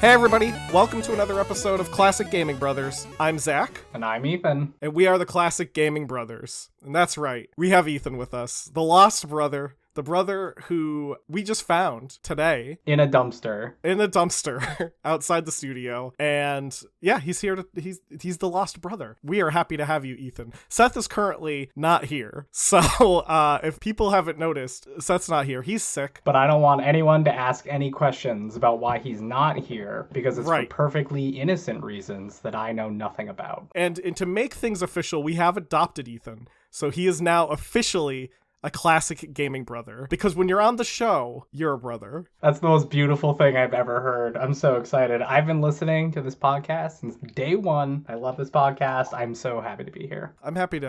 Hey everybody, welcome to another episode of Classic Gaming Brothers. I'm Zach. And I'm Ethan. And we are the Classic Gaming Brothers. And that's right, we have Ethan with us, the lost brother. The brother who we just found today. In a dumpster. Outside the studio. And yeah, he's here he's the lost brother. We are happy to have you, Ethan. Seth is currently not here. So if people haven't noticed, Seth's not here. He's sick. But I don't want anyone to ask any questions about why he's not here, because it's right. For perfectly innocent reasons that I know nothing about. And to make things official, we have adopted Ethan. So he is now officially a classic gaming brother, because when you're on the show, you're a brother. That's the most beautiful thing I've ever heard. I'm so excited. I've been listening to this podcast since day one. I love this podcast. I'm so happy to be here. I'm happy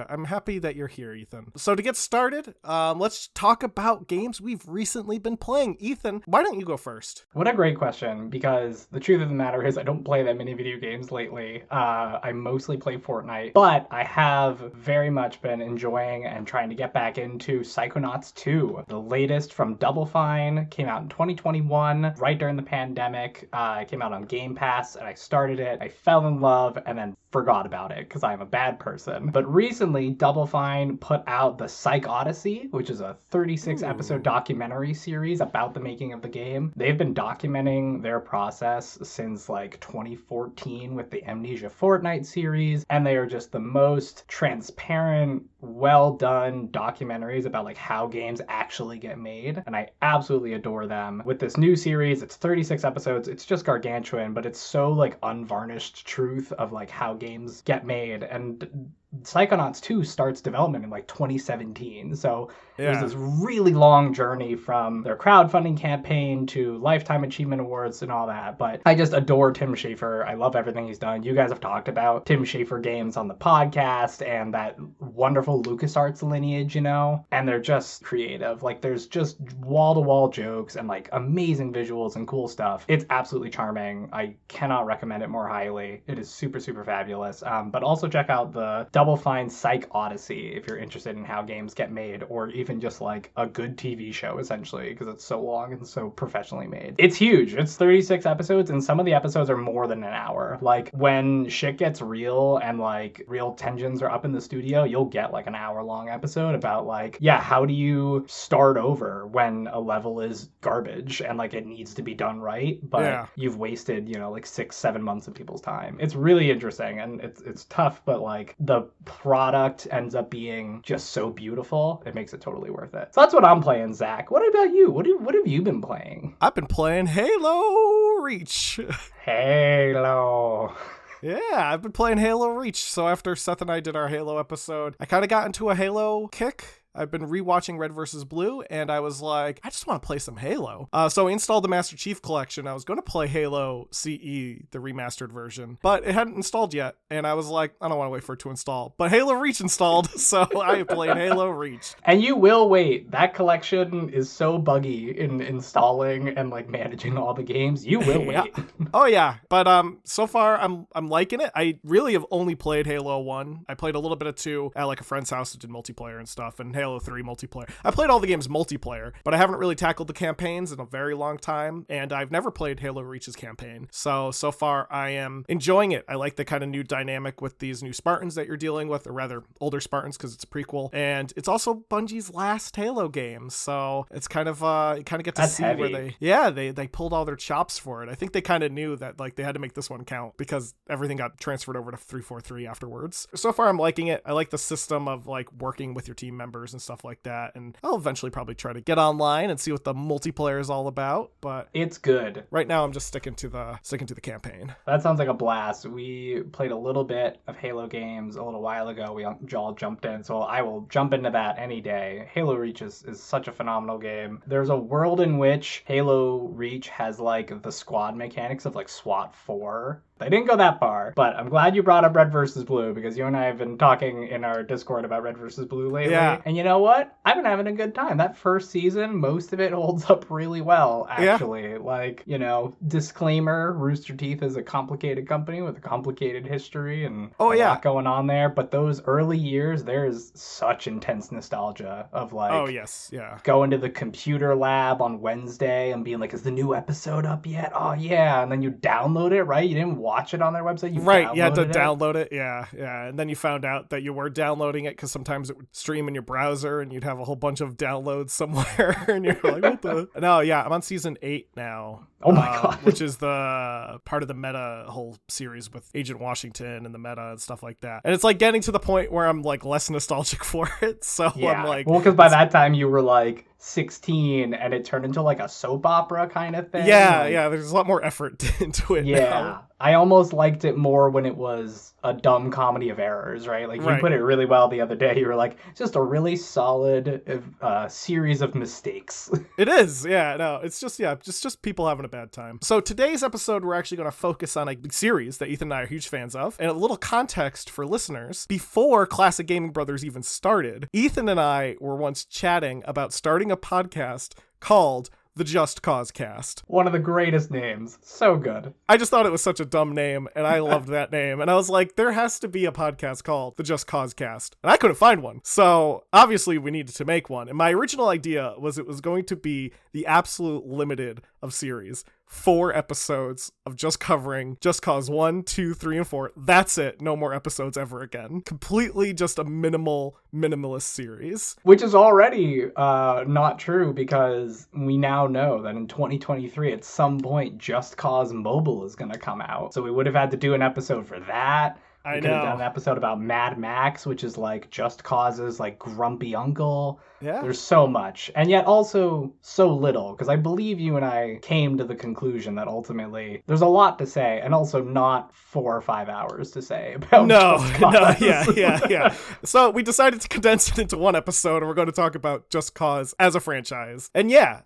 that you're here, Ethan. So to get started, let's talk about games we've recently been playing. Ethan, why don't you go first? What a great question, because the truth of the matter is I don't play that many video games lately. I mostly play Fortnite, but I have very much been enjoying and trying to get back into Psychonauts 2. The latest from Double Fine came out in 2021, right during the pandemic. It came out on Game Pass, and I started it. I fell in love and then forgot about it because I'm a bad person. But recently, Double Fine put out the Psych Odyssey, which is a 36-episode documentary series about the making of the game. They've been documenting their process since like 2014 with the Amnesia Fortnite series, and they are just the most transparent, well-done documentaries about like how games actually get made, and I absolutely adore them. With this new series, it's 36 episodes. It's just gargantuan, but it's so like unvarnished truth of like how games get made. And Psychonauts 2 starts development in like 2017. So there's this really long journey from their crowdfunding campaign to Lifetime Achievement Awards and all that. But I just adore Tim Schafer. I love everything he's done. You guys have talked about Tim Schafer games on the podcast and that wonderful LucasArts lineage, you know? And they're just creative. Like there's just wall-to-wall jokes and like amazing visuals and cool stuff. It's absolutely charming. I cannot recommend it more highly. It is super, super fabulous. But also check out the Double Fine Psych Odyssey if you're interested in how games get made, or even just like a good TV show, essentially, because it's so long and so professionally made. It's huge. It's 36 episodes, and some of the episodes are more than an hour. Like when shit gets real and like real tensions are up in the studio, you'll get like an hour-long episode about like, yeah, how do you start over when a level is garbage and like it needs to be done right, but you've wasted, you know, like 6-7 months of people's time. It's really interesting, and it's tough, but like the product ends up being just so beautiful, it makes it totally worth it. So that's what I'm playing, Zach. What about you? What have you been playing? I've been playing Halo Reach. Halo. Yeah, I've been playing Halo Reach. So after Seth and I did our Halo episode, I kind of got into a Halo kick. I've been rewatching Red vs. Blue, and I was like, I just want to play some Halo. So I installed the Master Chief Collection. I was going to play Halo CE, the remastered version, but it hadn't installed yet, and I was like, I don't want to wait for it to install. But Halo Reach installed, so I played Halo Reach. And you will wait. That collection is so buggy in installing and like managing all the games. You will wait. Oh yeah, but so far I'm liking it. I really have only played Halo 1. I played a little bit of 2 at like a friend's house that did multiplayer and stuff, and Halo 3 multiplayer. I played all the games multiplayer, but I haven't really tackled the campaigns in a very long time, and I've never played Halo Reach's campaign. So far I am enjoying it. I like the kind of new dynamic with these new Spartans that you're dealing with, or rather older Spartans, because it's a prequel, and it's also Bungie's last Halo game. So it's kind of you kind of get to That's see heavy. where they pulled all their chops for it. I think they kind of knew that like they had to make this one count because everything got transferred over to 343 afterwards. So far I'm liking it. I like the system of like working with your team members and stuff like that, and I'll eventually probably try to get online and see what the multiplayer is all about, but it's good. Right now I'm just sticking to the campaign. That sounds like a blast. We played a little bit of Halo games a little while ago. We all jumped in, so I will jump into that any day. Halo Reach is such a phenomenal game. There's a world in which Halo Reach has like the squad mechanics of like SWAT 4. They didn't go that far. far. But I'm glad you brought up Red versus Blue, because you and I have been talking in our Discord about Red versus Blue lately. Yeah. And you know what? I've been having a good time. That first season, most of it holds up really well, actually. Yeah. Like, you know, disclaimer, Rooster Teeth is a complicated company with a complicated history and a lot going on there. But those early years, there is such intense nostalgia of like, oh yes, yeah, going to the computer lab on Wednesday and being like, is the new episode up yet? Oh yeah. And then you download it, right? You didn't watch it on their website. You had to download it. Yeah. And then you found out that you were downloading it because sometimes it would stream in your browser and you'd have a whole bunch of downloads somewhere and you're like, what the? No, yeah, I'm on season 8 now. Oh my God. Which is the part of the meta whole series with Agent Washington and the meta and stuff like that. And it's like getting to the point where I'm like less nostalgic for it. So yeah. I'm like, well, because by that time you were like 16 and it turned into like a soap opera kind of thing. Yeah, like, yeah, there's a lot more effort into it. Yeah. Now. I almost liked it more when it was a dumb comedy of errors, right? Like, you put it really well the other day. You were like, it's just a really solid series of mistakes. It is, yeah, no, it's just people having a bad time. So today's episode, we're actually going to focus on a series that Ethan and I are huge fans of. And a little context for listeners, before Classic Gaming Brothers even started, Ethan and I were once chatting about starting a podcast called the Just Cause Cast. One of the greatest names. So good. I just thought it was such a dumb name, and I loved that name. And I was like, there has to be a podcast called the Just Cause Cast. And I couldn't find one. So obviously we needed to make one. And my original idea was it was going to be the absolute limited of series. 4 episodes of just covering Just Cause 1, 2, 3, and 4. That's it. No more episodes ever again. Completely just a minimalist series. Which is already not true, because we now know that in 2023, at some point, Just Cause Mobile is going to come out. So we would have had to do an episode for that. We could have done an episode about Mad Max, which is like Just Cause's like grumpy uncle. Yeah. There's so much, and yet also so little, because I believe you and I came to the conclusion that ultimately there's a lot to say, and also not 4 or 5 hours to say about Just Cause. Yeah. So we decided to condense it into one episode, and we're going to talk about Just Cause as a franchise. And yeah,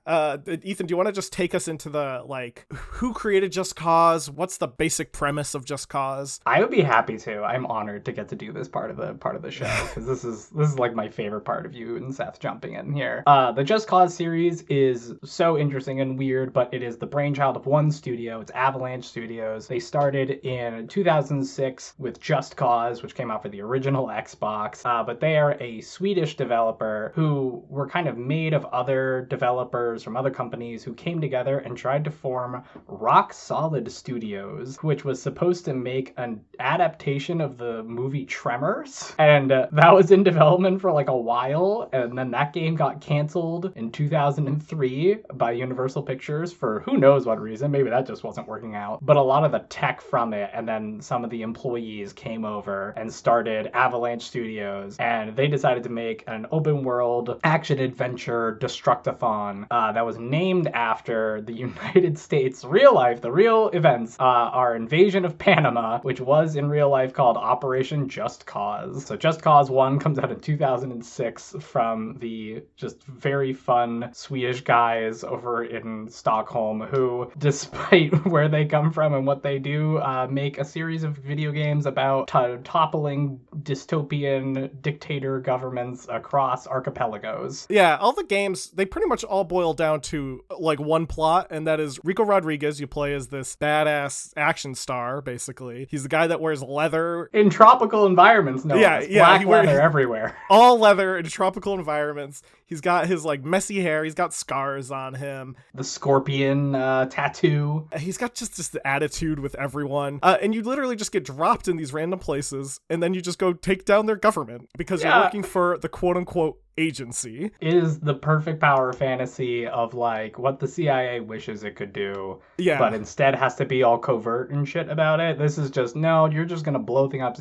Ethan, do you want to just take us into the, like, who created Just Cause? What's the basic premise of Just Cause? I would be happy to. I'm honored to get to do this part of the show, because this is like my favorite part of you and Seth jumping in here. The Just Cause series is so interesting and weird, but it is the brainchild of one studio. It's Avalanche Studios. They started in 2006 with Just Cause, which came out for the original Xbox, but they are a Swedish developer who were kind of made of other developers from other companies who came together and tried to form Rock Solid Studios, which was supposed to make an adaptation of the movie Tremors, and that was in development for like a while, and then that game got canceled in 2003 by Universal Pictures for who knows what reason. Maybe that just wasn't working out, but a lot of the tech from it and then some of the employees came over and started Avalanche Studios, and they decided to make an open world action adventure destructathon that was named after the United States real life, the real events, our invasion of Panama, which was in real life called Operation Just Cause. So Just Cause 1 comes out in 2006 from the just very fun Swedish guys over in Stockholm who, despite where they come from and what they do, make a series of video games about toppling dystopian dictator governments across archipelagos. Yeah, all the games, they pretty much all boil down to like one plot, and that is Rico Rodriguez. You play as this badass action star, basically. He's the guy that wears leather in tropical environments. Black leather everywhere. All leather in tropical environments. He's got his like messy hair. He's got scars on him. The scorpion tattoo. He's got just this attitude with everyone. And you literally just get dropped in these random places, and then you just go take down their government because you're working for the quote unquote agency. It is the perfect power fantasy of like what the CIA wishes it could do, but instead has to be all covert and shit about it. This is just, no, you're just gonna blow things up.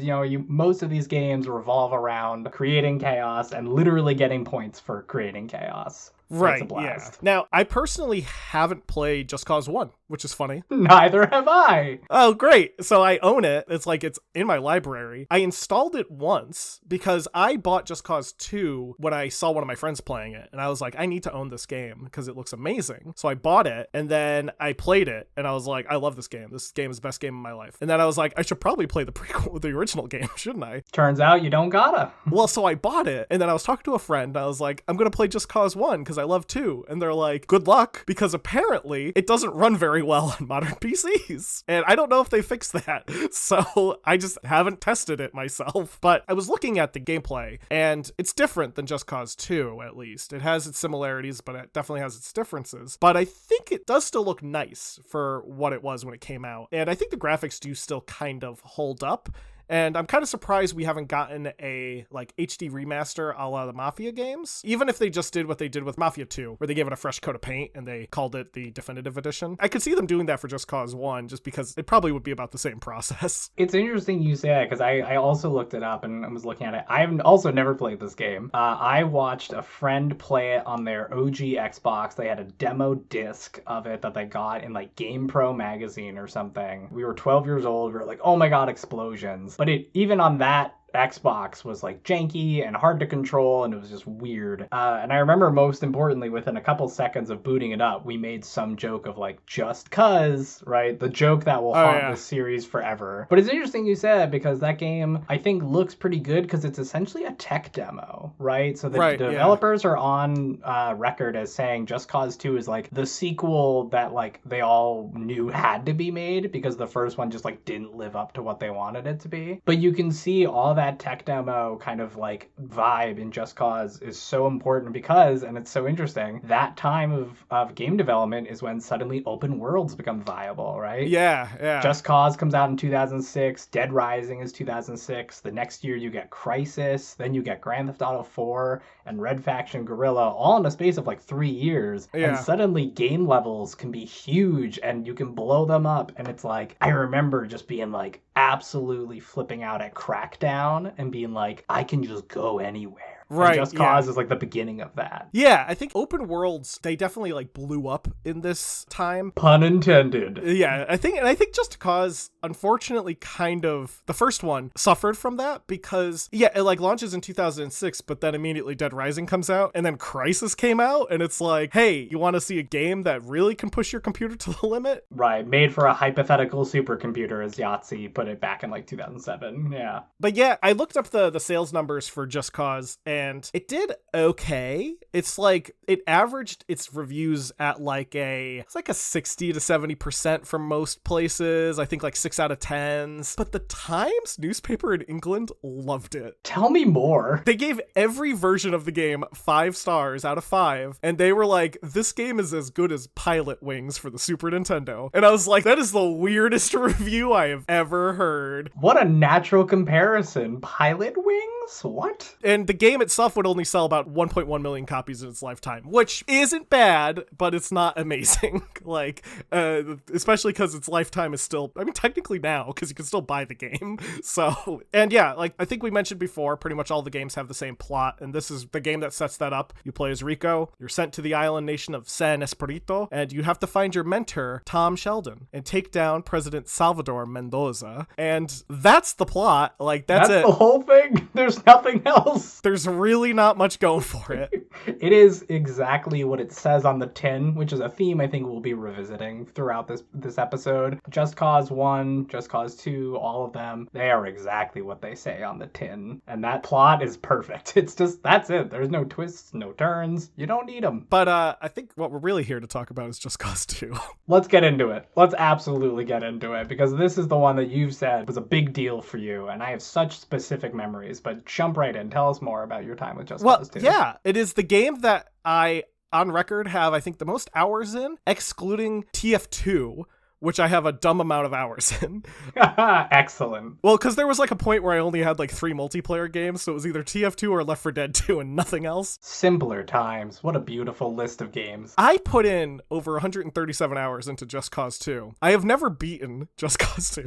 Most of these games revolve around creating chaos and literally getting points for creating chaos. Right, It's a blast. yeah. Now, I personally haven't played Just Cause 1, which is funny. Neither have I. Oh, great. So I own it. It's like it's in my library. I installed it once because I bought Just Cause 2 when I saw one of my friends playing it. And I was like, I need to own this game because it looks amazing. So I bought it and then I played it and I was like, I love this game. This game is the best game of my life. And then I was like, I should probably play the prequel with the original game, shouldn't I? Turns out you don't gotta. Well, so I bought it and then I was talking to a friend. I was like, I'm going to play Just Cause 1 because I love 2. And they're like, good luck, because apparently it doesn't run very well on modern PCs. And I don't know if they fixed that. So I just haven't tested it myself. But I was looking at the gameplay and it's different than Just Cause 2, at least. It has its similarities, but it definitely has its differences. But I think it does still look nice for what it was when it came out. And I think the graphics do still kind of hold up. And I'm kind of surprised we haven't gotten a like HD remaster a la the Mafia games, even if they just did what they did with Mafia 2, where they gave it a fresh coat of paint and they called it the definitive edition. I could see them doing that for Just Cause 1 just because it probably would be about the same process. It's interesting you say that because I also looked it up and was looking at it. I've also never played this game. I watched a friend play it on their OG Xbox. They had a demo disc of it that they got in like GamePro magazine or something. We were 12 years old. We were like, oh my God, explosions. But it even on that Xbox was like janky and hard to control, and it was just weird. And I remember most importantly, within a couple seconds of booting it up, we made some joke of like, just cuz, right? The joke that will haunt this series forever. But it's interesting you said, because that game, I think, looks pretty good because it's essentially a tech demo, right? So the developers are on record as saying Just Cause 2 is like the sequel that like they all knew had to be made because the first one just like didn't live up to what they wanted it to be. But you can see all that tech demo kind of like vibe in Just Cause is so important because, and it's so interesting, that time of game development is when suddenly open worlds become viable, right? Yeah. Just Cause comes out in 2006, Dead Rising is 2006, the next year you get Crysis, then you get Grand Theft Auto 4 and Red Faction Guerrilla, all in the space of like 3 years. And suddenly game levels can be huge and you can blow them up. And it's like, I remember just being like absolutely flipping out at Crackdown and being like, I can just go anywhere. Right. And Just Cause is like the beginning of that. Yeah, I think open worlds, they definitely like blew up in this time. Pun intended. Yeah, I think Just Cause, unfortunately, kind of, the first one suffered from that because, yeah, it like launches in 2006, but then immediately Dead Rising comes out and then Crysis came out and it's like, hey, you want to see a game that really can push your computer to the limit? Right, made for a hypothetical supercomputer, as Yahtzee put it back in like 2007, yeah. But yeah, I looked up the sales numbers for Just Cause and it did okay. It's like it averaged its reviews at like it's like a 60 to 70% from most places. I think like 6 out of 10s. But the Times newspaper in England loved it. Tell me more. They gave every version of the game 5 stars out of 5, and they were like, this game is as good as Pilot Wings for the Super Nintendo. And I was like, that is the weirdest review I have ever heard. What a natural comparison. Pilot Wings? What? And the game itself would only sell about 1.1 million copies in its lifetime, which isn't bad, but it's not amazing. Like, especially because its lifetime is still, I mean, technically now, because you can still buy the game. So, and yeah, like I think we mentioned before, pretty much all the games have the same plot, and this is the game that sets that up. You play as Rico, you're sent to the island nation of San Espirito, and you have to find your mentor, Tom Sheldon, and take down President Salvador Mendoza. And that's the plot. Like, that's it. The whole thing? There's nothing else. There's really not much going for it. It is exactly what it says on the tin, which is a theme I think we'll be revisiting throughout this episode. Just Cause 1, Just Cause 2, all of them, they are exactly what they say on the tin. And that plot is perfect. It's just, that's it. There's no twists, no turns. You don't need them. But I think what we're really here to talk about is Just Cause 2. Let's get into it. Let's absolutely get into it, because this is the one that you've said was a big deal for you, and I have such specific memories. But jump right in. Tell us more about your time with Just Cause 2. Yeah, it is the game that I, on record, have, I think, the most hours in, excluding TF2, which I have a dumb amount of hours in. Excellent. Well, because there was like a point where I only had like 3 multiplayer games, so it was either TF2 or Left 4 Dead 2 and nothing else. Simpler times. What a beautiful list of games. I put in over 137 hours into Just Cause 2. I have never beaten Just Cause 2.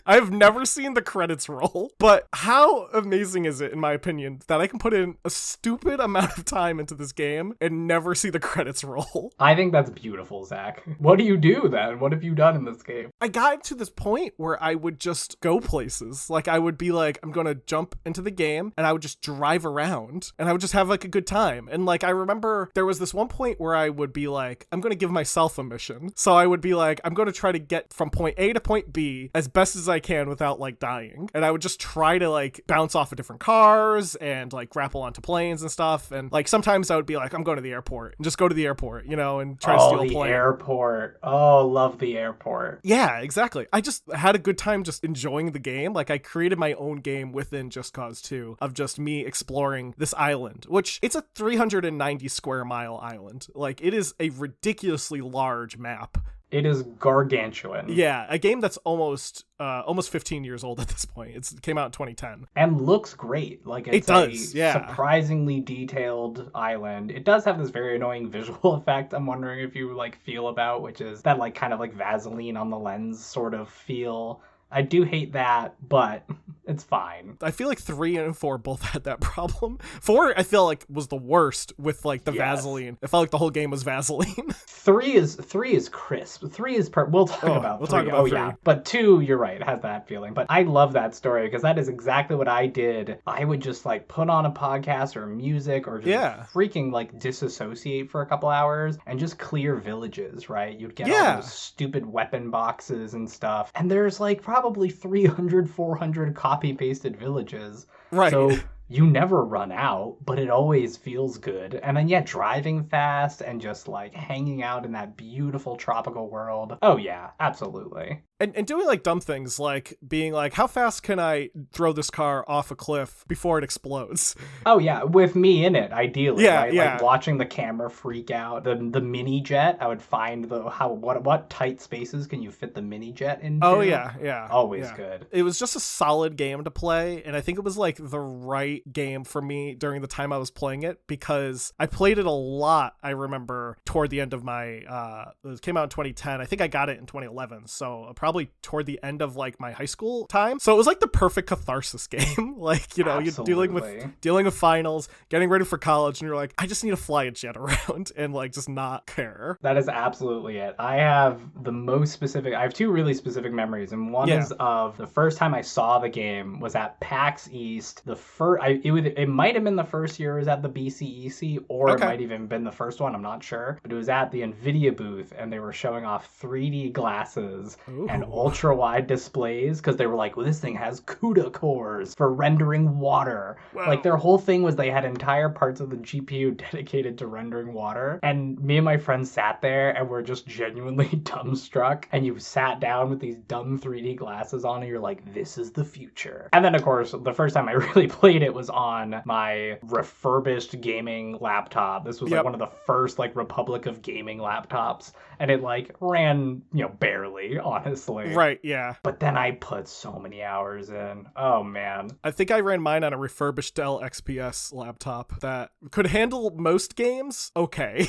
I have never seen the credits roll, but how amazing is it, in my opinion, that I can put in a stupid amount of time into this game and never see the credits roll? I think that's beautiful, Zach. What do you do then? What have you done in this game? I got to this point where I would just go places. Like, I would be like, I'm gonna jump into the game, and I would just drive around, and I would just have like a good time. And like, I remember there was this one point where I would be like, I'm gonna give myself a mission. So I would be like, I'm gonna try to get from point A to point B as best as I can without like dying. And I would just try to like bounce off of different cars and like grapple onto planes and stuff. And like, sometimes I would be like, I'm going to the airport, and just go to the airport, you know, and try to steal a plane. The airport. Oh, love the airport. Yeah, exactly. I just had a good time just enjoying the game. Like, I created my own game within Just Cause 2 of just me exploring this island, which it's a 390 square mile island. Like, it is a ridiculously large map. It is gargantuan. Yeah, a game that's almost 15 years old at this point. It came out in 2010. And looks great. Like, it's it does, a yeah. surprisingly detailed island. It does have this very annoying visual effect I'm wondering if you like feel about, which is that like kind of like Vaseline on the lens sort of feel. I do hate that, but it's fine. I feel like 3 and 4 both had that problem. 4, I feel like, was the worst with like the Vaseline. It felt like the whole game was Vaseline. 3 is crisp. 3 is we'll talk about 3. About 3. Yeah. But 2, you're right, it has that feeling. But I love that story because that is exactly what I did. I would just like put on a podcast or music or just freaking like disassociate for a couple hours and just clear villages, right? You'd get all those stupid weapon boxes and stuff. And there's like probably 300, 400 copy-pasted villages. Right. So you never run out, but it always feels good. And then, driving fast and just like hanging out in that beautiful tropical world. Oh, yeah, absolutely. And doing like dumb things like being like, how fast can I throw this car off a cliff before it explodes? Oh yeah, with me in it, ideally. Yeah, right? yeah. Like watching the camera freak out. The mini jet, I would find what tight spaces can you fit the mini jet into? Oh yeah. Always good. It was just a solid game to play, and I think it was like the right game for me during the time I was playing it because I played it a lot. I remember toward the end of my it came out in 2010. I think I got it in 2011, so probably toward the end of like my high school time. So it was like the perfect catharsis game. Like, you know, Absolutely. you're dealing with finals, getting ready for college, and you're like, I just need to fly a jet around and like just not care. That is absolutely it. I have I have 2 really specific memories, and one is of the first time I saw the game was at PAX East. It might have been the first year it was at the BCEC, or it might even been the first one, I'm not sure. But it was at the NVIDIA booth, and they were showing off 3D glasses and ultra-wide displays, because they were like, well, this thing has CUDA cores for rendering water. Wow. Like, their whole thing was they had entire parts of the GPU dedicated to rendering water. And me and my friends sat there and were just genuinely dumbstruck. And you sat down with these dumb 3D glasses on, and you're like, this is the future. And then, of course, the first time I really played it was on my refurbished gaming laptop. This was like one of the first like Republic of Gaming laptops. And it like ran, barely, honestly. Right, yeah. But then I put so many hours in. Oh, man. I think I ran mine on a refurbished Dell XPS laptop that could handle most games okay.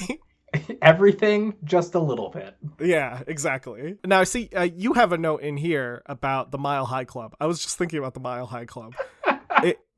Everything, just a little bit. Yeah, exactly. Now, see, you have a note in here about the Mile High Club. I was just thinking about the Mile High Club.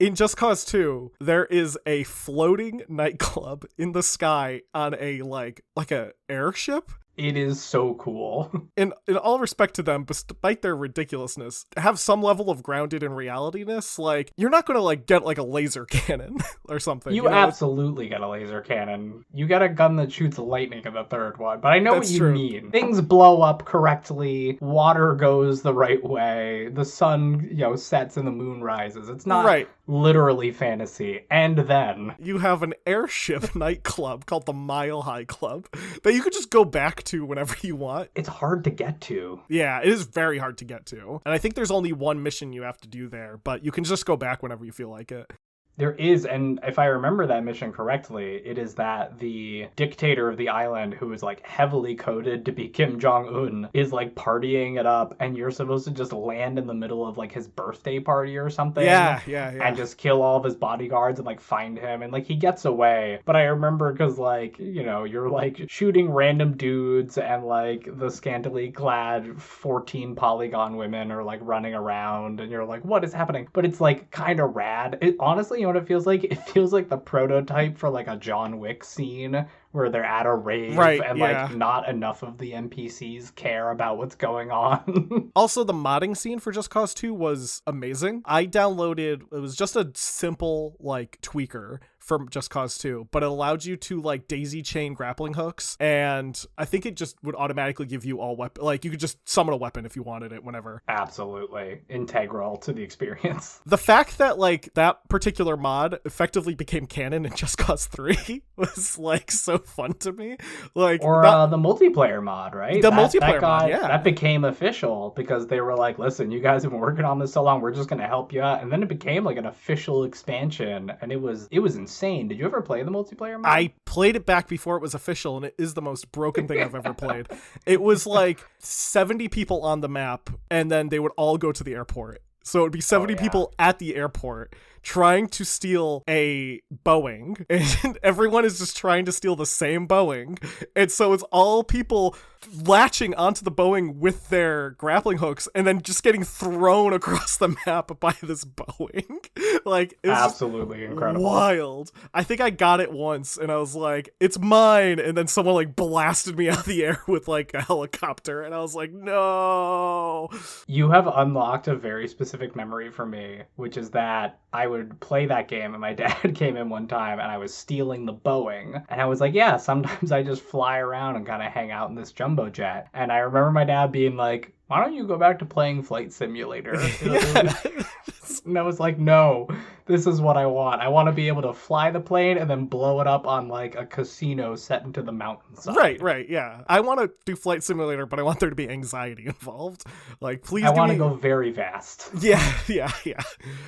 In Just Cause 2, there is a floating nightclub in the sky on a like a airship. It is so cool. In all respect to them, despite their ridiculousness, have some level of grounded in realityness. Like, you're not gonna like get like a laser cannon or something. You absolutely get a laser cannon. You get a gun that shoots lightning in the third one, but I know what you mean. Things blow up correctly, water goes the right way, the sun, sets and the moon rises. It's not literally fantasy. And then you have an airship nightclub called the Mile High Club that you could just go back to whenever you want. It's hard to get to. Yeah, it is very hard to get to. And I think there's only one mission you have to do there, but you can just go back whenever you feel like it. There is, and if I remember that mission correctly, it is that the dictator of the island, who is like heavily coded to be Kim Jong-un, is like partying it up, and you're supposed to just land in the middle of like his birthday party or something. Yeah. And just kill all of his bodyguards and like find him, and like he gets away. But I remember because like, you know, you're like shooting random dudes, and like the scantily clad 14 polygon women are like running around, and you're like, what is happening? But it's like kind of rad. It honestly, you know what it feels like? It feels like the prototype for like a John Wick scene where they're at a rave, Right, and yeah. like not enough of the NPCs care about what's going on. Also, the modding scene for Just Cause 2 was amazing. I downloaded, it was just a simple like tweaker from Just Cause 2, but it allowed you to like daisy chain grappling hooks, and I think it just would automatically give you all weapon, like you could just summon a weapon if you wanted it whenever. Absolutely integral to the experience. The fact that like that particular mod effectively became canon in Just Cause 3 was like so fun to me. Like, or the multiplayer mod, right? The multiplayer mod, yeah. That became official because they were like, listen, you guys have been working on this so long, we're just going to help you out. And then it became like an official expansion, and it was insane. Did you ever play the multiplayer mod? I played it back before it was official, and it is the most broken thing I've ever played. It was like 70 people on the map, and then they would all go to the airport. So it would be 70 people at the airport trying to steal a Boeing, and everyone is just trying to steal the same Boeing. And so it's all people latching onto the Boeing with their grappling hooks and then just getting thrown across the map by this Boeing. Like, it was absolutely incredible. Wild. I think I got it once and I was like, it's mine. And then someone like blasted me out of the air with like a helicopter. And I was like, no. You have unlocked a very specific memory for me, which is that I would play that game and my dad came in one time and I was stealing the Boeing. And I was like, yeah, sometimes I just fly around and kind of hang out in this jumbo jet. And I remember my dad being like, why don't you go back to playing Flight Simulator? And I was like, no, this is what I want. I want to be able to fly the plane and then blow it up on like a casino set into the mountainside. Right, yeah. I want to do Flight Simulator, but I want there to be anxiety involved. Like, please. I want to go very fast. Yeah.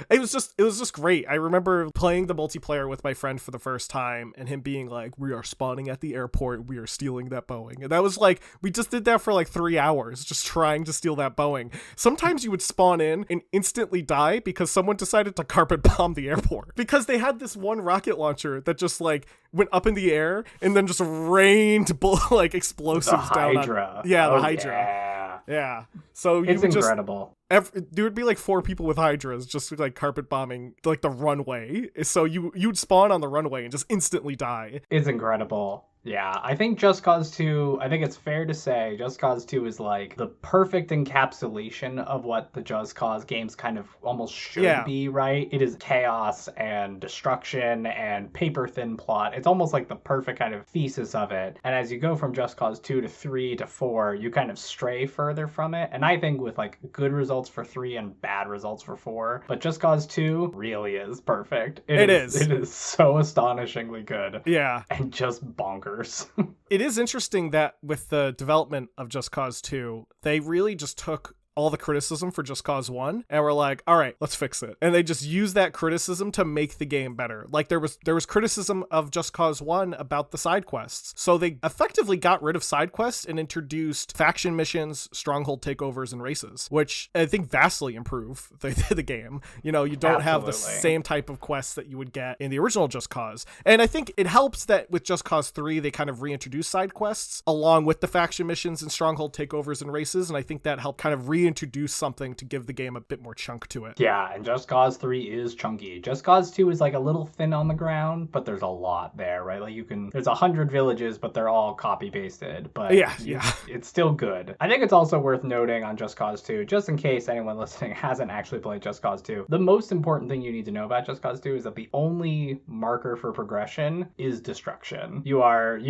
It was just great. I remember playing the multiplayer with my friend for the first time, and him being like, "We are spawning at the airport. We are stealing that Boeing." And that was like, we just did that for like 3 hours, just trying to steal that Boeing. Sometimes you would spawn in and instantly die because someone decided to carpet bomb the airport because they had this one rocket launcher that just like went up in the air and then just rained like explosives down on the Hydra. Yeah. So it's incredible. There would be like 4 people with Hydras just like carpet bombing like the runway. So you'd spawn on the runway and just instantly die. It's incredible. Yeah, I think Just Cause 2, I think it's fair to say Just Cause 2 is like the perfect encapsulation of what the Just Cause games kind of almost should be, right? It is chaos and destruction and paper thin plot. It's almost like the perfect kind of thesis of it. And as you go from Just Cause 2 to 3 to 4, you kind of stray further from it. And I think with like good results for 3 and bad results for 4, but Just Cause 2 really is perfect. It is. It is so astonishingly good. Yeah. And just bonkers. It is interesting that with the development of Just Cause 2, they really just took all the criticism for Just Cause 1 and we're like, all right, let's fix it. And they just use that criticism to make the game better. Like there was criticism of Just Cause 1 about the side quests. So they effectively got rid of side quests and introduced faction missions, stronghold takeovers, and races, which I think vastly improve the game. You know, you don't have the same type of quests that you would get in the original Just Cause. And I think it helps that with Just Cause 3, they kind of reintroduced side quests along with the faction missions and stronghold takeovers and races. And I think that helped kind of reintroduce something to give the game a bit more chunk to it. Yeah, and Just Cause 3 is chunky. Just Cause 2 is like a little thin on the ground, but there's a lot there, right? Like there's 100 villages, but they're all copy pasted. But yeah, it's still good. I think it's also worth noting on Just Cause 2, just in case anyone listening hasn't actually played Just Cause 2, the most important thing you need to know about Just Cause 2 is that the only marker for progression is destruction. You are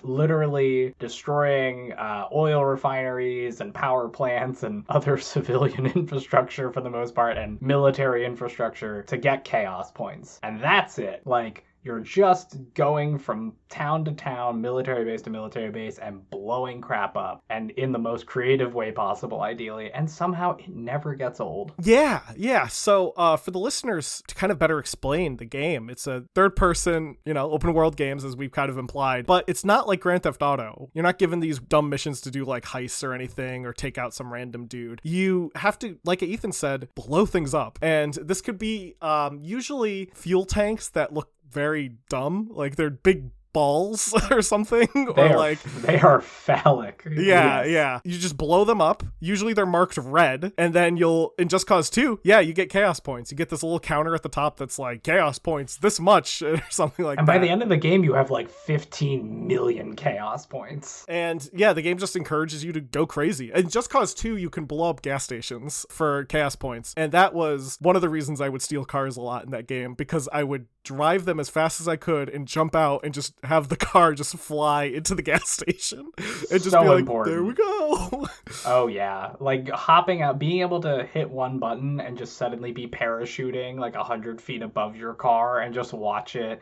literally destroying oil refineries and power plants and other civilian infrastructure for the most part and military infrastructure to get chaos points. And that's it. Like, You're just going from town to town, military base to military base, and blowing crap up, and in the most creative way possible, ideally. And somehow it never gets old. Yeah. So for the listeners, to kind of better explain the game, it's a third-person, open world games, as we've kind of implied, but it's not like Grand Theft Auto. You're not given these dumb missions to do like heists or anything, or take out some random dude. You have to, like Ethan said, blow things up. And this could be usually fuel tanks that look very dumb, like they're big balls or something, they are phallic. Yeah. You just blow them up. Usually they're marked red, and then in Just Cause 2, you get chaos points. You get this little counter at the top that's like chaos points this much or something like that. And by the end of the game, you have like 15 million chaos points. And yeah, the game just encourages you to go crazy. In Just Cause 2, you can blow up gas stations for chaos points, and that was one of the reasons I would steal cars a lot in that game, because I would drive them as fast as I could and jump out and just have the car just fly into the gas station and just so be like, important. There we go. Oh yeah, like hopping out, being able to hit one button and just suddenly be parachuting like 100 feet above your car and just watch it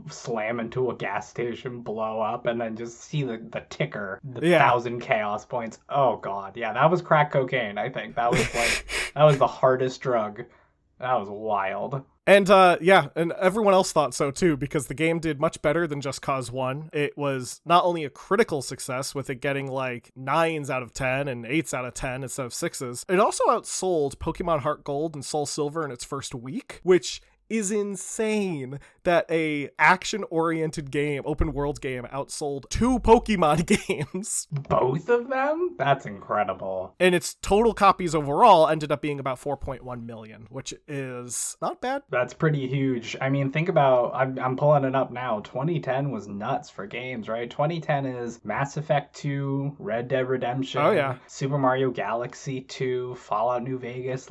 slam into a gas station, blow up, and then just see the ticker, 1,000 chaos points. Oh god, yeah, that was crack cocaine. I think that was that was the hardest drug. That was wild. And and everyone else thought so too, because the game did much better than Just Cause 1. It was not only a critical success, with it getting like 9s out of 10 and 8s out of 10 instead of 6s. It also outsold Pokemon Heart Gold and Soul Silver in its first week, which is insane that a action-oriented game, open world game, outsold 2 Pokemon games. Both of them? That's incredible. And its total copies overall ended up being about 4.1 million, which is not bad. That's pretty huge. I mean, think about, I'm pulling it up now. 2010 was nuts for games, right? 2010 is Mass Effect 2, Red Dead Redemption, oh yeah, Super Mario Galaxy 2, Fallout New Vegas,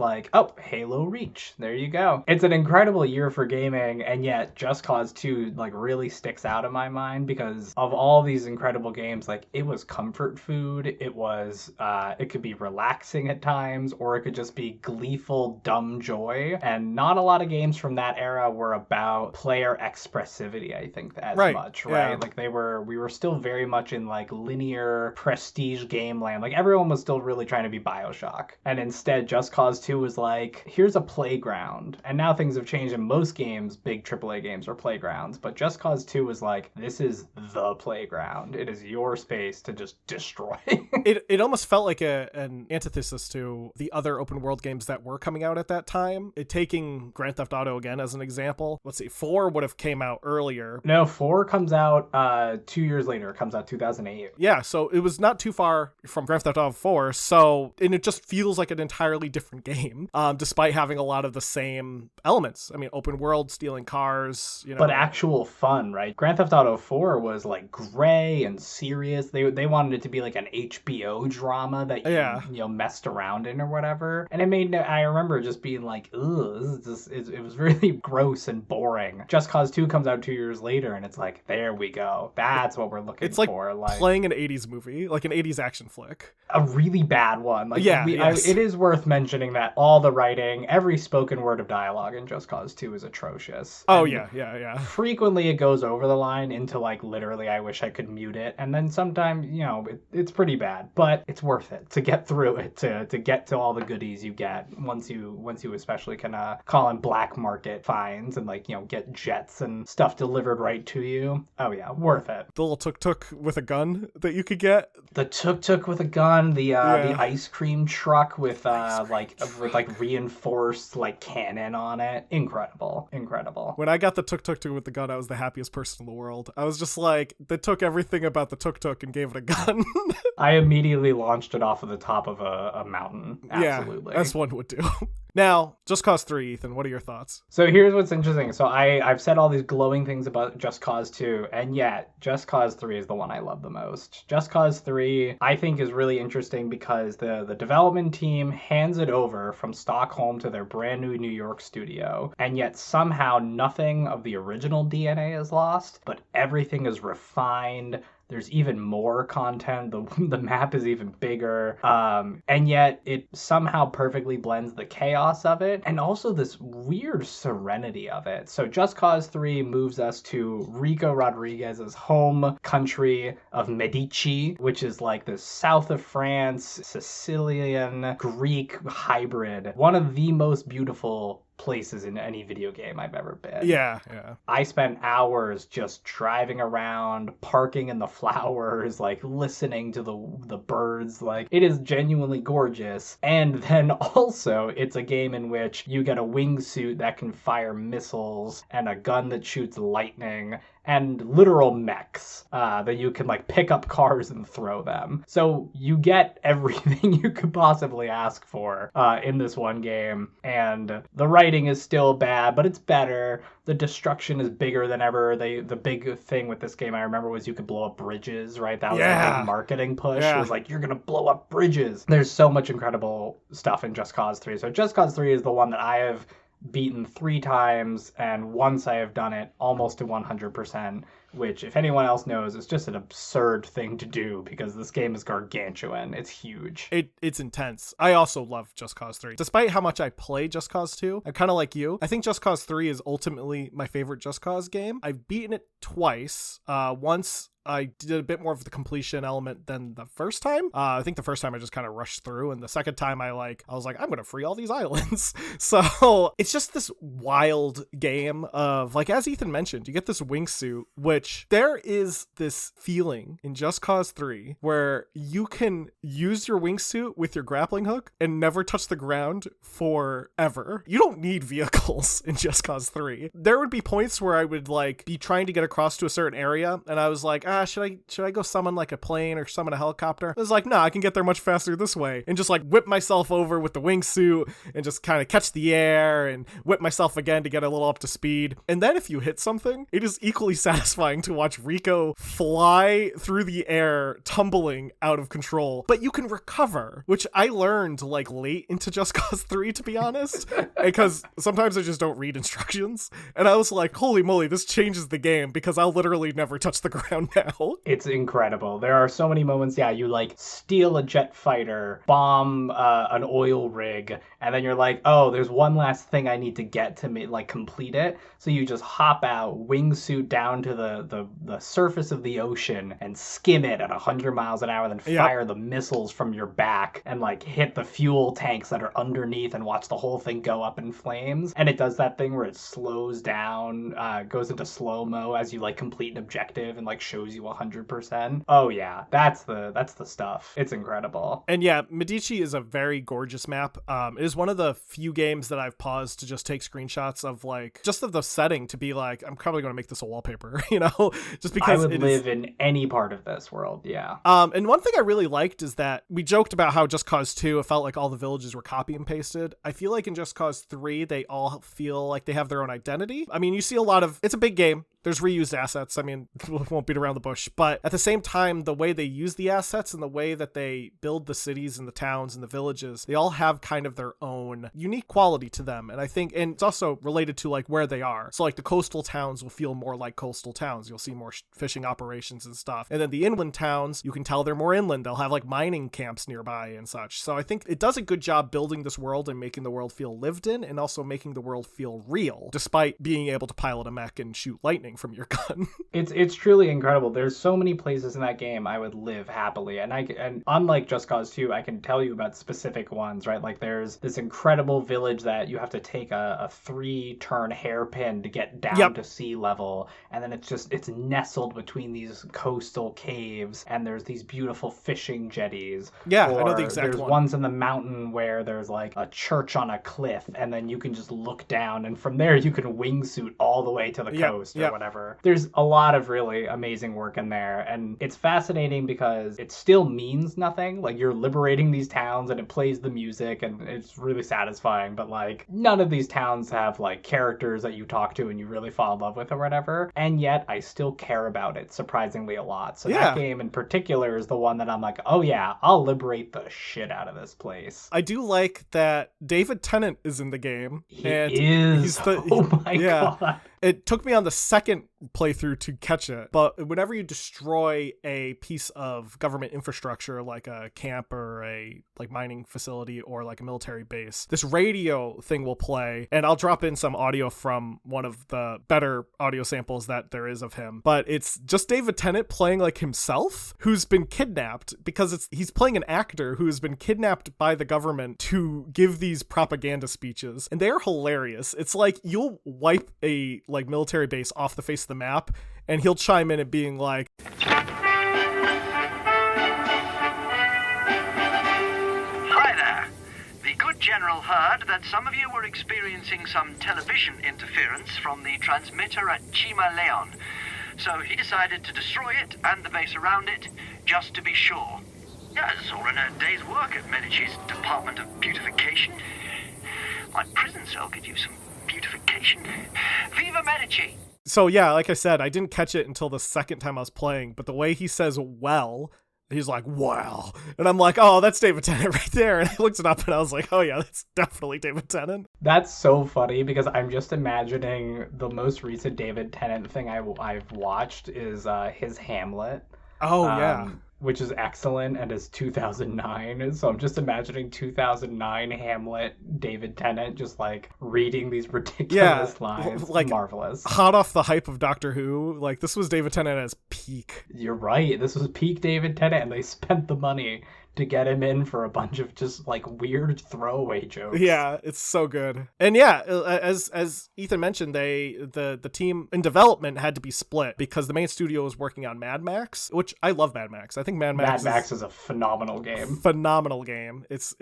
Halo Reach. There you go. It's an incredible year for gaming, and yet Just Cause 2 really sticks out in my mind because of all these incredible games. It was comfort food. It was it could be relaxing at times, or it could just be gleeful dumb joy. And not a lot of games from that era were about player expressivity, I think, as much, right? Yeah. We were still very much in linear prestige game land. Everyone was still really trying to be BioShock, and instead Just Cause 2 was here's a playground. And now things have changed. In most games, big AAA games are playgrounds, but Just Cause 2 was this is the playground. It is your space to just destroy. It almost felt like an antithesis to the other open world games that were coming out at that time. Taking Grand Theft Auto again as an example, let's see, 4 would have came out earlier. No, 4 comes out 2 years later. It comes out 2008. Yeah, so it was not too far from Grand Theft Auto 4, and it just feels like an entirely different game, despite having a lot of the same elements. I mean, open world, stealing cars, But actual fun, right? Grand Theft Auto 4 was gray and serious. They wanted it to be an HBO drama that you messed around in or whatever. And I remember just being ugh, it was really gross and boring. Just Cause 2 comes out 2 years later, and it's there we go. That's what we're looking for. It's playing an 80s movie, like an 80s action flick. A really bad one. Yes. It is worth mentioning that all the writing, every spoken word of dialogue in Just Cause 2 is atrocious. Oh, and yeah. Frequently it goes over the line into literally I wish I could mute it. And then sometimes, it's pretty bad, but it's worth it to get through it, to get to all the goodies you get once you especially can call in black market fines and get jets and stuff delivered right to you. Oh yeah, worth it. The little tuk-tuk with a gun that you could get. The tuk-tuk with a gun, the ice cream truck with reinforced cannon on it. Incredible. When I got the tuk-tuk with the gun, I was the happiest person in the world. I was just they took everything about the tuk-tuk and gave it a gun. I immediately launched it off of the top of a mountain. Absolutely. Yeah, as one would do. Now, Just Cause 3, Ethan, what are your thoughts? So here's what's interesting. So I've said all these glowing things about Just Cause 2, and yet Just Cause 3 is the one I love the most. Just Cause 3, I think, is really interesting because the development team hands it over from Stockholm to their brand new New York studio, and yet somehow nothing of the original DNA is lost, but everything is refined. There's even more content. The map is even bigger. And yet it somehow perfectly blends the chaos of it and also this weird serenity of it. So Just Cause 3 moves us to Rico Rodriguez's home country of Medici, which is like the south of France, Sicilian, Greek hybrid. One of the most beautiful places in any video game I've ever been. Yeah. I spent hours just driving around, parking in the flowers, like listening to the birds. Like, it is genuinely gorgeous. And then also, it's a game in which you get a wingsuit that can fire missiles and a gun that shoots lightning and literal mechs that you can like pick up cars and throw them. So you get everything you could possibly ask for in this one game. And the writing is still bad, but it's better. The destruction is bigger than ever. The big thing with this game I remember was you could blow up bridges, right? That was a big marketing push. It was like, you're gonna blow up bridges. There's so much incredible stuff in Just Cause 3. So Just Cause 3 is the one that I have beaten 3 times, and once I have done it almost to 100%, which, if anyone else knows, is just an absurd thing to do because this game is gargantuan. It's huge. It's intense. I also love Just Cause 3. Despite how much I play Just Cause 2, I'm kind of like you. I think Just Cause 3 is ultimately my favorite Just Cause game. I've beaten it twice. Once I did a bit more of the completion element than the first time. I think the first time I just kind of rushed through, and the second time I was like, I'm going to free all these islands. So it's just this wild game of, like, as Ethan mentioned, you get this wingsuit, which there is this feeling in Just Cause 3 where you can use your wingsuit with your grappling hook and never touch the ground forever. You don't need vehicles in Just Cause 3. There would be points where I would like be trying to get across to a certain area, and I was like, should I go summon like a plane or summon a helicopter? I was like, no, I can get there much faster this way, and just like whip myself over with the wingsuit and just kind of catch the air and whip myself again to get a little up to speed. And then if you hit something, it is equally satisfying to watch Rico fly through the air, tumbling out of control. But you can recover, which I learned like late into Just Cause 3, to be honest, because sometimes I just don't read instructions. And I was like, holy moly, this changes the game because I'll literally never touch the ground now. It's incredible. There are so many moments, you like steal a jet fighter, bomb an oil rig, and then you're like, oh, there's one last thing I need to get to complete it. So you just hop out, wingsuit down to the surface of the ocean and skim it at 100 miles an hour, then fire the missiles from your back and like hit the fuel tanks that are underneath and watch the whole thing go up in flames. And it does that thing where it slows down, goes into slow-mo as you like complete an objective and like shows you 100%. Oh yeah, that's the stuff. It's incredible. And yeah, Medici is a very gorgeous map. It is one of the few games that I've paused to just take screenshots of like just of the setting to be like, I'm probably going to make this a wallpaper, just because I would live in any part of this world. Yeah. And one thing I really liked is that we joked about how Just Cause 2, it felt like all the villages were copy and pasted. I feel like in Just Cause 3, they all feel like they have their own identity. I mean, you see a lot of, it's a big game. There's reused assets. I mean, won't beat around the bush. But at the same time, the way they use the assets and the way that they build the cities and the towns and the villages, they all have kind of their own unique quality to them. And I think, and it's also related to like where they are. So like the coastal towns will feel more like coastal towns. You'll see more fishing operations and stuff. And then the inland towns, you can tell they're more inland. They'll have like mining camps nearby and such. So I think it does a good job building this world and making the world feel lived in, and also making the world feel real, despite being able to pilot a mech and shoot lightning from your gun. It's truly incredible. There's so many places in that game I would live happily, and unlike Just Cause 2, I can tell you about specific ones, right? Like there's this incredible village that you have to take a 3-turn hairpin to get down to sea level, and then it's nestled between these coastal caves, and there's these beautiful fishing jetties. Yeah, I know the exact there's one. Ones in the mountain where there's like a church on a cliff, and then you can just look down, and from there you can wingsuit all the way to the coast or whatever. There's a lot of really amazing work in there, and it's fascinating because it still means nothing. Like, you're liberating these towns and it plays the music and it's really satisfying, but like none of these towns have like characters that you talk to and you really fall in love with or whatever, and yet I still care about it surprisingly a lot. So that game in particular is the one that I'm like, oh yeah, I'll liberate the shit out of this place. I do like that David Tennant is in the game. He is. Oh my god. It took me on the second playthrough to catch it, but whenever you destroy a piece of government infrastructure like a camp or a like mining facility or like a military base, this radio thing will play, and I'll drop in some audio from one of the better audio samples that there is of him, but it's just David Tennant playing like himself, who's been kidnapped because he's playing an actor who has been kidnapped by the government to give these propaganda speeches, and they're hilarious. It's like you'll wipe a like military base off the face of the map and he'll chime in at being like, "Hi there. The good general heard that some of you were experiencing some television interference from the transmitter at Chima Leon. So he decided to destroy it and the base around it, just to be sure. Yes, or in a day's work at Medici's Department of Beautification. My prison cell could use some beautification. Viva Medici!" So yeah, like I said, I didn't catch it until the second time I was playing, but the way he says well, he's like, "Well," and I'm like, "Oh, that's David Tennant right there." And I looked it up and I was like, "Oh yeah, that's definitely David Tennant." That's so funny because I'm just imagining the most recent David Tennant thing I've watched is his Hamlet. Oh yeah. Which is excellent and is 2009. So I'm just imagining 2009 Hamlet, David Tennant just like reading these ridiculous lines. Like marvelous. Hot off the hype of Doctor Who. Like this was David Tennant at his peak. You're right. This was peak David Tennant, and they spent the money to get him in for a bunch of just like weird throwaway jokes. Yeah, it's so good. And yeah, as Ethan mentioned, the team in development had to be split because the main studio was working on Mad Max, which I love Mad Max. I think Mad Max is a phenomenal game. Phenomenal game. It's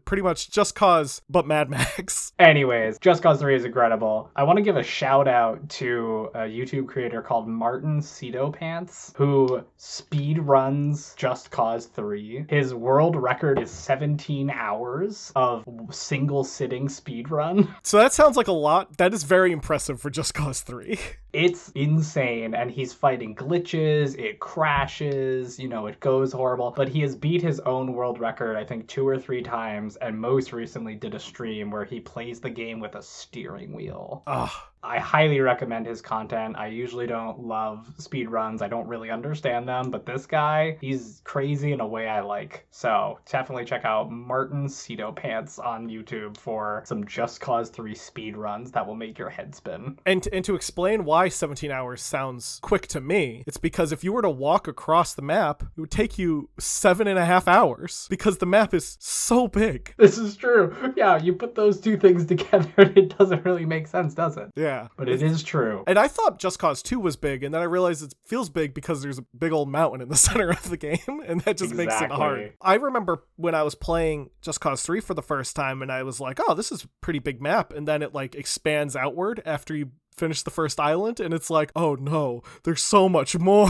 pretty much Just Cause, but Mad Max. Anyways, Just Cause 3 is incredible. I want to give a shout out to a YouTube creator called Martin Cedo Pants, who speed runs Just Cause 3. His world record is 17 hours of single sitting speed run. So that sounds like a lot. That is very impressive for Just Cause 3. It's insane, and he's fighting glitches, it crashes, it goes horrible, but he has beat his own world record, I think 2 or 3 times, and most recently did a stream where he plays the game with a steering wheel. Ugh. I highly recommend his content. I usually don't love speedruns. I don't really understand them, but this guy, he's crazy in a way I like. So definitely check out Martin Cedo Pants on YouTube for some Just Cause 3 speedruns that will make your head spin. And to explain why 17 hours sounds quick to me, it's because if you were to walk across the map, it would take you 7.5 hours because the map is so big. This is true. Yeah, you put those two things together and it doesn't really make sense, does it? Yeah. But it is true. And I thought Just Cause 2 was big, and then I realized it feels big because there's a big old mountain in the center of the game, and that just makes it hard. I remember when I was playing Just Cause 3 for the first time, and I was like, oh, this is a pretty big map, and then it like expands outward after you finish the first island, and it's like, oh no, there's so much more.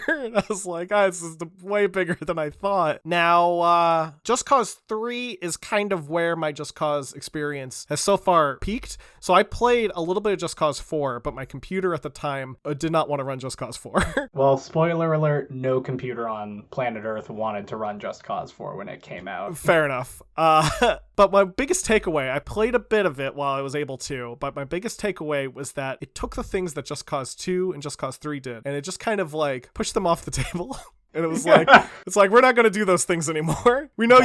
And I was like, this is way bigger than I thought. Now, Just Cause 3 is kind of where my Just Cause experience has so far peaked. So I played a little bit of Just Cause 4, but my computer at the time did not want to run Just Cause 4. Well, spoiler alert, no computer on planet Earth wanted to run Just Cause 4 when it came out. Fair enough. But my biggest takeaway, I played a bit of it while I was able to, but my biggest takeaway was that it took the things that Just Cause 2 and Just Cause 3 did, and it just kind of like pushed them off the table. And it was like, it's like, we're not going to do those things anymore. We know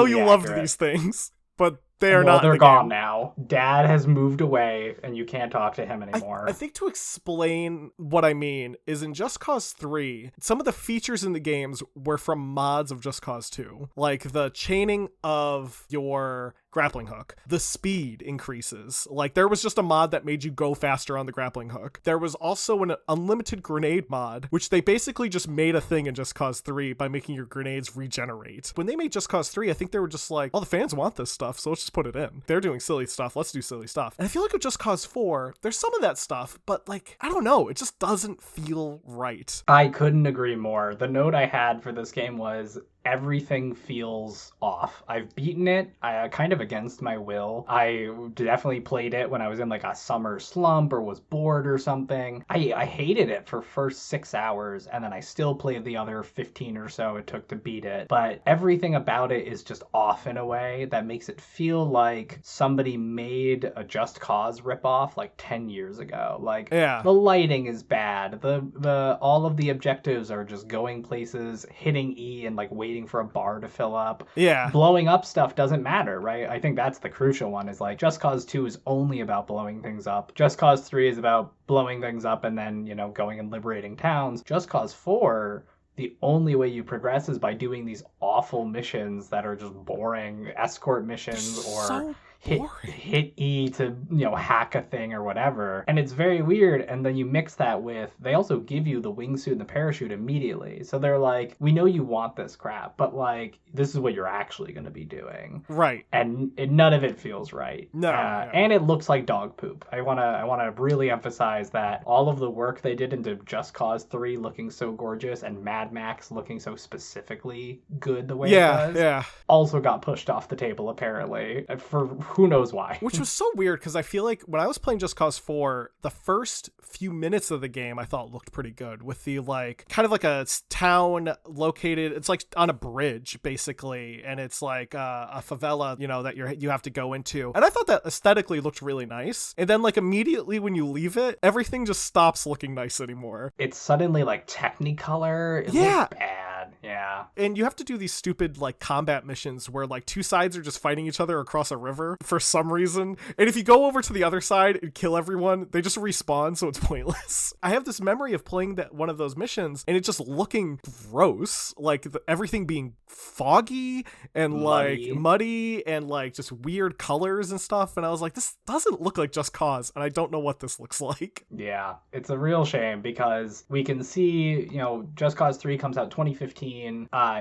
you loved these things, but they are not. They're gone now. Dad has moved away, and you can't talk to him anymore. I think to explain what I mean is in Just Cause 3, some of the features in the games were from mods of Just Cause 2, like the chaining of your grappling hook. The speed increases. Like there was just a mod that made you go faster on the grappling hook. There was also an unlimited grenade mod, which they basically just made a thing in Just Cause 3 by making your grenades regenerate. When they made Just Cause 3, I think they were just like, well, the fans want this stuff, so let's just put it in. They're doing silly stuff. Let's do silly stuff. And I feel like with Just Cause 4, there's some of that stuff, but like, I don't know. It just doesn't feel right. I couldn't agree more. The note I had for this game was, everything feels off. I've beaten it kind of against my will. I definitely played it when I was in like a summer slump or was bored or something. I hated it for first 6 hours, and then I still played the other 15 or so it took to beat it. But everything about it is just off in a way that makes it feel like somebody made a Just Cause ripoff like 10 years ago. Like, Yeah. the lighting is bad. The all of the objectives are just going places, hitting E and like waiting for a bar to fill up. Yeah. Blowing up stuff doesn't matter, right? I think that's the crucial one, is like Just Cause 2 is only about blowing things up. Just Cause 3 is about blowing things up and then, going and liberating towns. Just Cause 4, the only way you progress is by doing these awful missions that are just boring escort missions or So hit E to, hack a thing or whatever. And it's very weird. And then you mix that with, they also give you the wingsuit and the parachute immediately. So they're like, we know you want this crap, but like, this is what you're actually going to be doing. Right. And none of it feels right. No. And it looks like dog poop. I want to really emphasize that all of the work they did into Just Cause 3 looking so gorgeous and Mad Max looking so specifically good the way it does, also got pushed off the table apparently for who knows why. Which was so weird, because I feel like when I was playing Just Cause 4, the first few minutes of the game I thought looked pretty good, with the like kind of like a town located, it's like on a bridge basically, and it's like a favela, that you have to go into, and I thought that aesthetically looked really nice. And then like immediately when you leave it, everything just stops looking nice anymore. It's suddenly like Technicolor. It looks bad. Yeah. And you have to do these stupid like combat missions where like two sides are just fighting each other across a river for some reason. And if you go over to the other side and kill everyone, they just respawn, so it's pointless. I have this memory of playing one of those missions and it just looking gross, like everything being foggy and like muddy and like just weird colors and stuff. And I was like, this doesn't look like Just Cause, and I don't know what this looks like. Yeah, it's a real shame, because we can see, Just Cause 3 comes out 2015.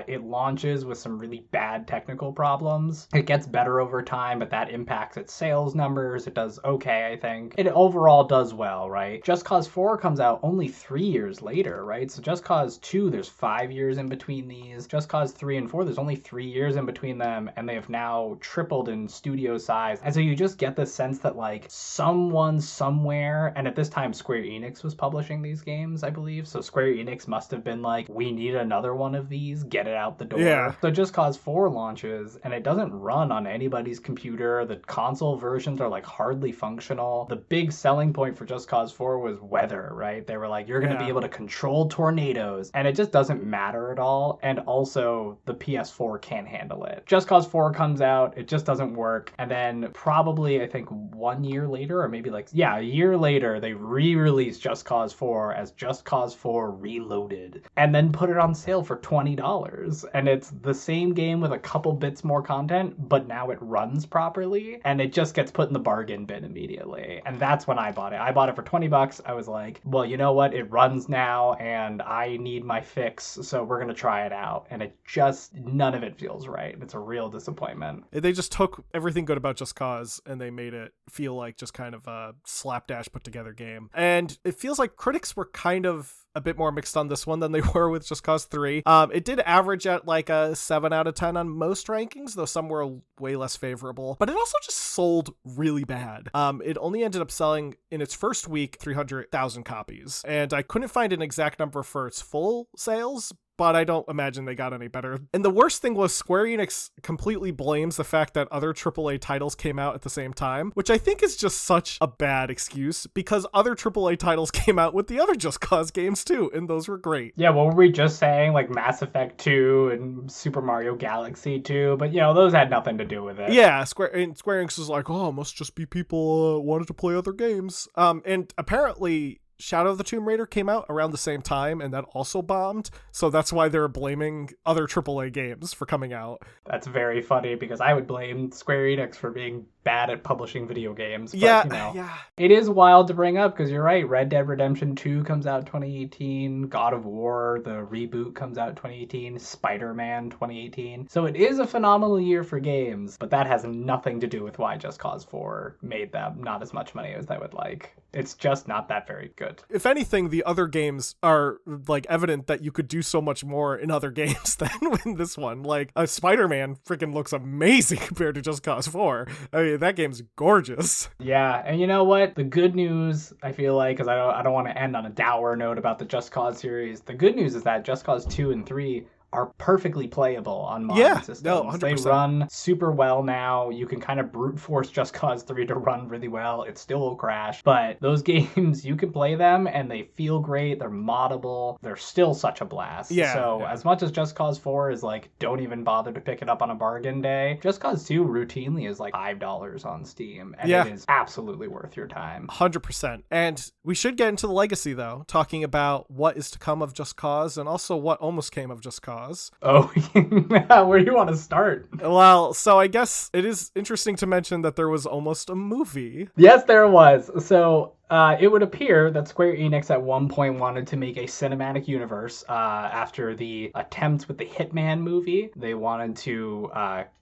It launches with some really bad technical problems. It gets better over time, but that impacts its sales numbers. It does okay, I think. It overall does well, right? Just Cause 4 comes out only 3 years later, right? So Just Cause 2, there's 5 years in between these. Just Cause 3 and 4, there's only 3 years in between them, and they have now tripled in studio size. And so you just get the sense that like someone somewhere, and at this time Square Enix was publishing these games, I believe. So Square Enix must have been like, we need another one of these, get it out the door. Yeah. So Just Cause 4 launches, and it doesn't run on anybody's computer. The console versions are like hardly functional. The big selling point for Just Cause 4 was weather, right? They were like, you're going to be able to control tornadoes, and it just doesn't matter at all. And also the PS4 can't handle it. Just Cause 4 comes out, it just doesn't work. And then probably, I think 1 year later, or maybe like, a year later, they re-released Just Cause 4 as Just Cause 4 Reloaded, and then put it on sale for $20. And it's the same game with a couple bits more content, but now it runs properly, and it just gets put in the bargain bin immediately. And that's when I bought it. I bought it for $20. I was like, well, you know what? It runs now, and I need my fix, so we're going to try it out. And it just, none of it feels right. It's a real disappointment. They just took everything good about Just Cause and they made it feel like just kind of a slapdash put together game. And it feels like critics were kind of a bit more mixed on this one than they were with Just Cause 3. It did average at like a 7 out of 10 on most rankings, though some were way less favorable. But it also just sold really bad. It only ended up selling in its first week 300,000 copies. And I couldn't find an exact number for its full sales, but I don't imagine they got any better. And the worst thing was Square Enix completely blames the fact that other AAA titles came out at the same time, which I think is just such a bad excuse, because other AAA titles came out with the other Just Cause games too, and those were great. Yeah, what were we just saying? Like Mass Effect 2 and Super Mario Galaxy 2, but those had nothing to do with it. Yeah, Square Enix was like, oh, must just be people wanted to play other games. And apparently Shadow of the Tomb Raider came out around the same time, and that also bombed. So that's why they're blaming other AAA games for coming out. That's very funny, because I would blame Square Enix for being bad at publishing video games. But, yeah. It is wild to bring up, because you're right. Red Dead Redemption 2 comes out 2018. God of War, the reboot, comes out 2018. Spider-Man 2018. So it is a phenomenal year for games, but that has nothing to do with why Just Cause 4 made them not as much money as they would like. It's just not that very good. good. If anything, the other games are like evident that you could do so much more in other games than in this one. Like Spider-Man freaking looks amazing compared to Just Cause 4. I mean, that game's gorgeous. Yeah, and you know what? The good news, I feel like, because I don't want to end on a dour note about the Just Cause series. The good news is that Just Cause 2 and 3 are perfectly playable on modern systems. No, 100%. They run super well now. You can kind of brute force Just Cause 3 to run really well. It still will crash, but those games, you can play them and they feel great. They're moddable. They're still such a blast. So as much as Just Cause 4 is like, don't even bother to pick it up on a bargain day, Just Cause 2 routinely is like $5 on Steam, and it is absolutely worth your time. 100%. And we should get into the legacy, though, talking about what is to come of Just Cause and also what almost came of Just Cause. Oh, where do you want to start? Well, so I guess it is interesting to mention that there was almost a movie. Yes, there was. So it would appear that Square Enix at one point wanted to make a cinematic universe after the attempts with the Hitman movie. They wanted to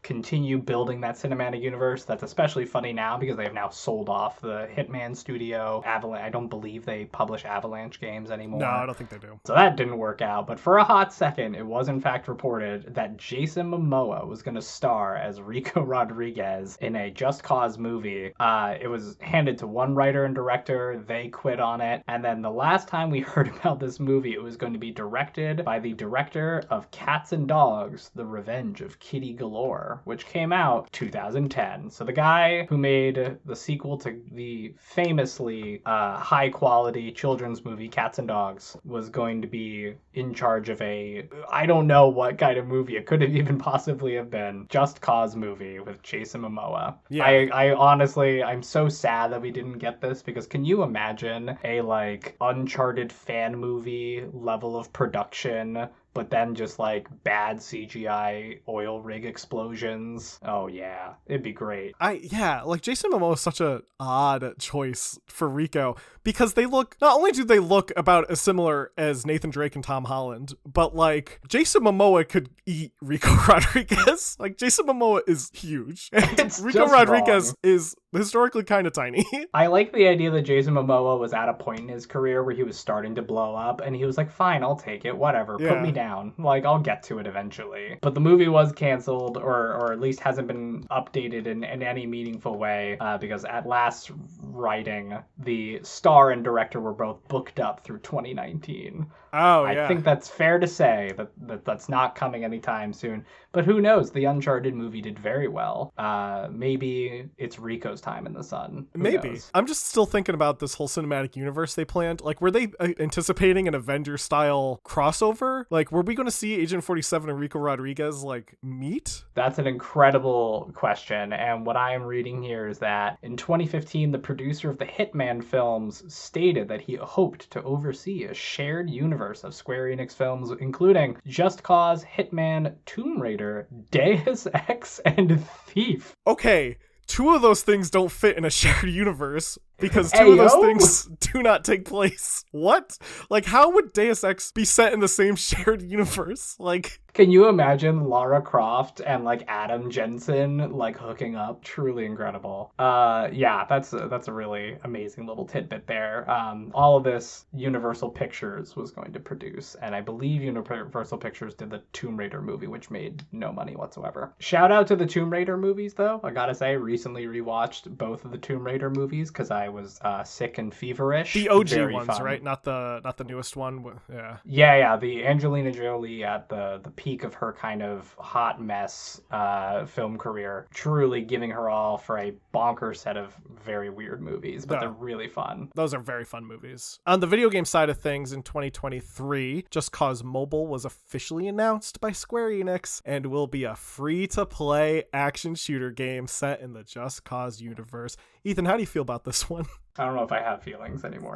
continue building that cinematic universe. That's especially funny now because they have now sold off the Hitman studio. I don't believe they publish Avalanche games anymore. No, I don't think they do. So that didn't work out. But for a hot second, it was in fact reported that Jason Momoa was going to star as Rico Rodriguez in a Just Cause movie. It was handed to one writer and director. They quit on it. And then the last time we heard about this movie, it was going to be directed by the director of Cats and Dogs, The Revenge of Kitty Galore, which came out 2010. So the guy who made the sequel to the famously high quality children's movie Cats and Dogs was going to be in charge of I don't know what kind of movie it could have even possibly have been, Just Cause movie with Jason Momoa. Yeah. I honestly, I'm so sad that we didn't get this, because can you imagine a like Uncharted fan movie level of production, but then just like bad CGI oil rig explosions? Oh yeah, it'd be great. Like Jason Momoa is such a odd choice for Rico, because not only do they look about as similar as Nathan Drake and Tom Holland, but like Jason Momoa could eat Rico Rodriguez. Like Jason Momoa is huge. And Rico Rodriguez is historically kind of tiny. I like the idea that Jason Momoa was at a point in his career where he was starting to blow up, and he was like, fine, I'll take it, whatever, put me down. Like, I'll get to it eventually. But the movie was canceled, or at least hasn't been updated in any meaningful way, because at last writing, the star and director were both booked up through 2019. Oh, I think that's fair to say that's not coming anytime soon. But who knows? The Uncharted movie did very well. Maybe it's Rico's time in the sun. Who knows? I'm just still thinking about this whole cinematic universe they planned. Like, were they anticipating an Avenger-style crossover? Like, were we going to see Agent 47 and Rico Rodriguez, like, meet? That's an incredible question. And what I am reading here is that in 2015, the producer of the Hitman films stated that he hoped to oversee a shared universe of Square Enix films, including Just Cause, Hitman, Tomb Raider, Deus Ex, and Thief. Okay, two of those things don't fit in a shared universe, because two of those things do not take place. What? Like, how would Deus Ex be set in the same shared universe? Like, can you imagine Lara Croft and like Adam Jensen like hooking up? Truly incredible. Yeah, that's a really amazing little tidbit there. All of this Universal Pictures was going to produce, and I believe Universal Pictures did the Tomb Raider movie, which made no money whatsoever. Shout out to the Tomb Raider movies, though. I gotta say, recently rewatched both of the Tomb Raider movies because I was sick and feverish. The OG ones, fun. Right? Not the newest one. Yeah. The Angelina Jolie at the peak of her kind of hot mess film career, truly giving her all for a bonker set of very weird movies, but they're really fun. Those are very fun movies. On the video game side of things, in 2023, Just Cause Mobile was officially announced by Square Enix and will be a free-to-play action shooter game set in the Just Cause universe. Ethan, how do you feel about this one? I don't know if I have feelings anymore.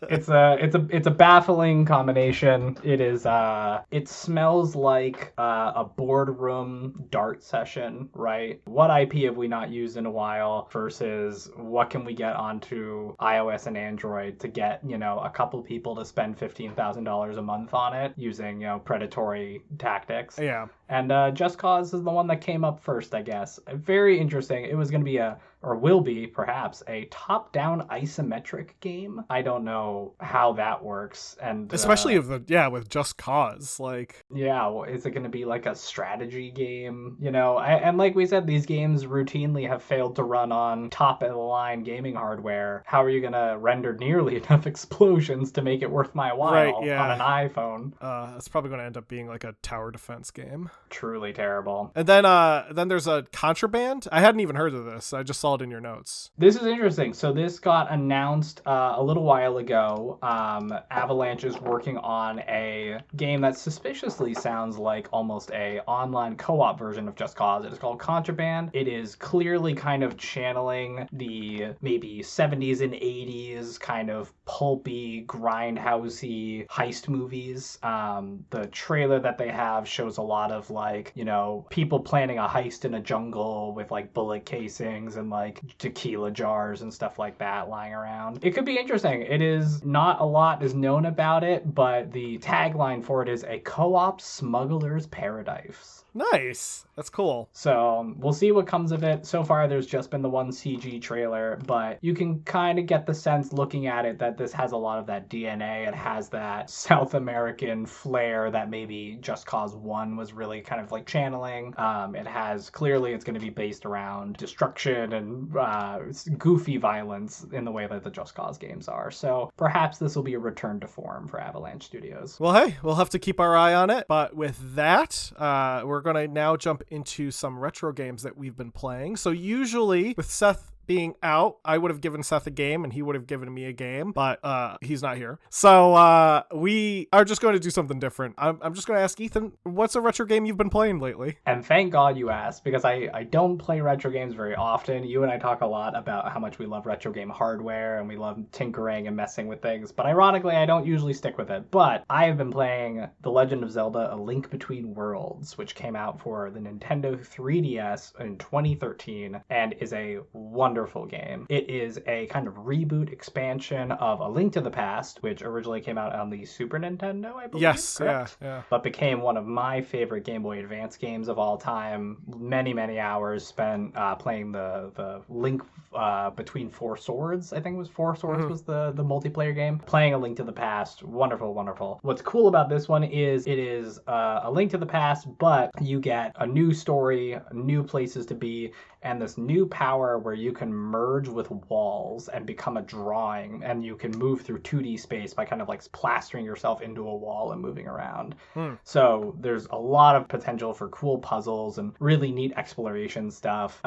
It's a baffling combination. It smells like a boardroom dart session, right? What IP have we not used in a while versus what can we get onto iOS and Android to get, a couple people to spend $15,000 a month on it using, predatory tactics. Yeah. And Just Cause is the one that came up first, I guess. Very interesting. It was going to be or will be perhaps, a top-down isometric game. I don't know how that works. And especially with Just Cause, like, yeah, well, is it going to be like a strategy game? And like we said, these games routinely have failed to run on top-of-the-line gaming hardware. How are you going to render nearly enough explosions to make it worth my while on an iPhone? It's probably going to end up being like a tower defense game. Truly terrible. And then there's a Contraband. I hadn't even heard of this. I just saw it in your notes. This is interesting. So this got announced a little while ago. Avalanche is working on a game that suspiciously sounds like almost a online co-op version of Just Cause. It is called Contraband. It is clearly kind of channeling the maybe 70s and 80s kind of pulpy, grindhousey heist movies. The trailer that they have shows a lot of like, people planning a heist in a jungle with like bullet casings and like tequila jars and stuff like that lying around. It could be interesting. It is not a lot is known about it, but the tagline for it is a co-op smuggler's paradise. Nice. That's cool. So we'll see what comes of it. So far, there's just been the one CG trailer, but you can kind of get the sense looking at it that this has a lot of that DNA. It has that South American flair that maybe Just Cause 1 was really kind of like channeling. It has, clearly it's going to be based around destruction and goofy violence in the way that the Just Cause games are. So perhaps this will be a return to form for Avalanche Studios. Well, hey, we'll have to keep our eye on it. But with that, we're going to now jump into some retro games that we've been playing. So usually with Seth being out, I would have given Seth a game and he would have given me a game, but he's not here. So we are just going to do something different. I'm just going to ask Ethan, what's a retro game you've been playing lately? And thank God you asked, because I don't play retro games very often. You and I talk a lot about how much we love retro game hardware and we love tinkering and messing with things, but ironically, I don't usually stick with it. But I have been playing The Legend of Zelda: A Link Between Worlds, which came out for the Nintendo 3DS in 2013 and is a wonderful game. It is a kind of reboot expansion of A Link to the Past, which originally came out on the Super Nintendo, I believe. Yes, correct? yeah. But became one of my favorite Game Boy Advance games of all time. Many, many hours spent playing the Link Between Four Swords. I think it was Four Swords was the multiplayer game. Playing A Link to the Past, wonderful, wonderful. What's cool about this one is it is A Link to the Past, but you get a new story, new places to be, and this new power where you can merge with walls and become a drawing, and you can move through 2D space by kind of like plastering yourself into a wall and moving around. So there's a lot of potential for cool puzzles and really neat exploration stuff.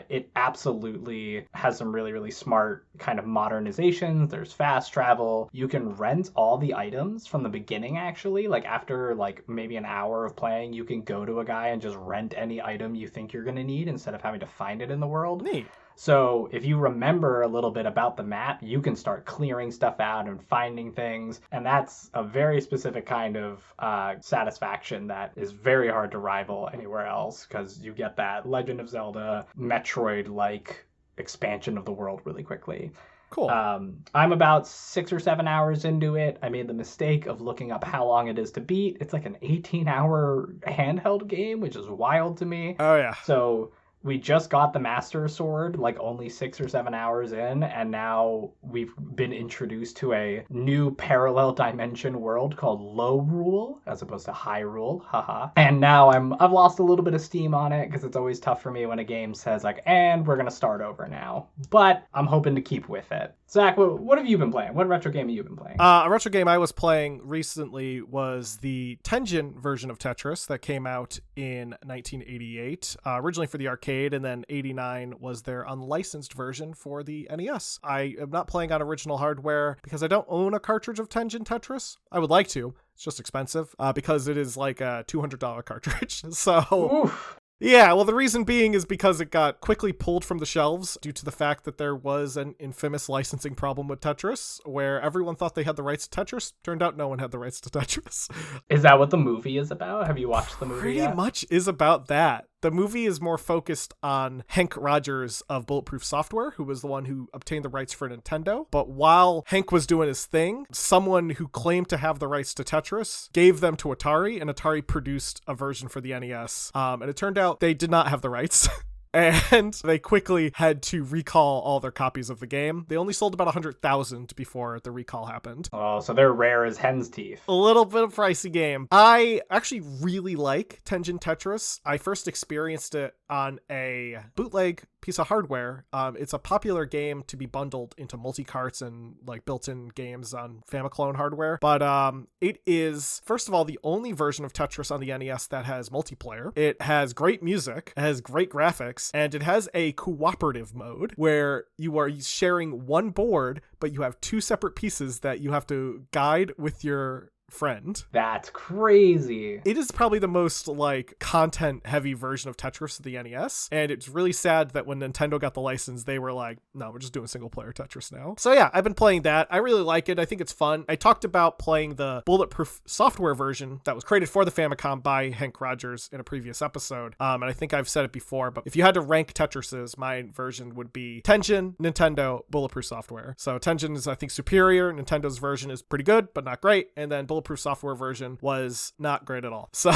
It absolutely has some really, really smart kind of modernizations. There's fast travel. You can rent all the items from the beginning, actually. Like after like maybe an hour of playing, you can go to a guy and just rent any item you think you're going to need instead of having to find it in the world. Neat. So if you remember a little bit about the map, you can start clearing stuff out and finding things. And that's a very specific kind of satisfaction that is very hard to rival anywhere else, because you get that Legend of Zelda, Metroid-like expansion of the world really quickly. Cool. I'm about 6 or 7 hours into it. I made the mistake of looking up how long it is to beat. It's like an 18-hour handheld game, which is wild to me. Oh, yeah. So we just got the Master Sword like only 6 or 7 hours in, and now we've been introduced to a new parallel dimension world called Low Rule as opposed to High Rule. Haha. And now I've lost a little bit of steam on it because it's always tough for me when a game says like, and we're gonna start over now. But I'm hoping to keep with it. Zach, what have you been playing? What retro game have you been playing? A retro game I was playing recently was the Tengen version of Tetris that came out in 1988, originally for the arcade, and then 89 was their unlicensed version for the NES. I am not playing on original hardware because I don't own a cartridge of Tengen Tetris. I would like to. It's just expensive because it is like a $200 cartridge. So... Oof. Yeah, well, the reason being is because it got quickly pulled from the shelves due to the fact that there was an infamous licensing problem with Tetris, where everyone thought they had the rights to Tetris. Turned out no one had the rights to Tetris. Is that what the movie is about? Have you watched the movie Pretty yet? much is about that. The movie is more focused on Hank Rogers of Bulletproof Software, who was the one who obtained the rights for Nintendo. But while Hank was doing his thing, someone who claimed to have the rights to Tetris gave them to Atari, and Atari produced a version for the NES. And it turned out they did not have the rights. And they quickly had to recall all their copies of the game. They only sold about 100,000 before the recall happened. Oh, so they're rare as hen's teeth. A little bit of a pricey game. I actually really like Tengen Tetris. I first experienced it on a bootleg piece of hardware. It's a popular game to be bundled into multi-carts and like built-in games on Famiclone hardware. But it is, first of all, the only version of Tetris on the NES that has multiplayer. It has great music, it has great graphics, and it has a cooperative mode where you are sharing one board, but you have two separate pieces that you have to guide with your friend. That's crazy. It is probably the most like content heavy version of Tetris of the NES, and it's really sad that when Nintendo got the license they were like, no, we're just doing single player Tetris now. So yeah, I've been playing that. I really like it. I think it's fun. I talked about playing the Bulletproof Software version that was created for the Famicom by Hank Rogers in a previous episode, and I think I've said it before, but if you had to rank Tetrises, my version would be Tengen, Nintendo, Bulletproof Software. So Tengen is, I think, superior. Nintendo's version is pretty good but not great, and then Bulletproof Software version was not great at all. So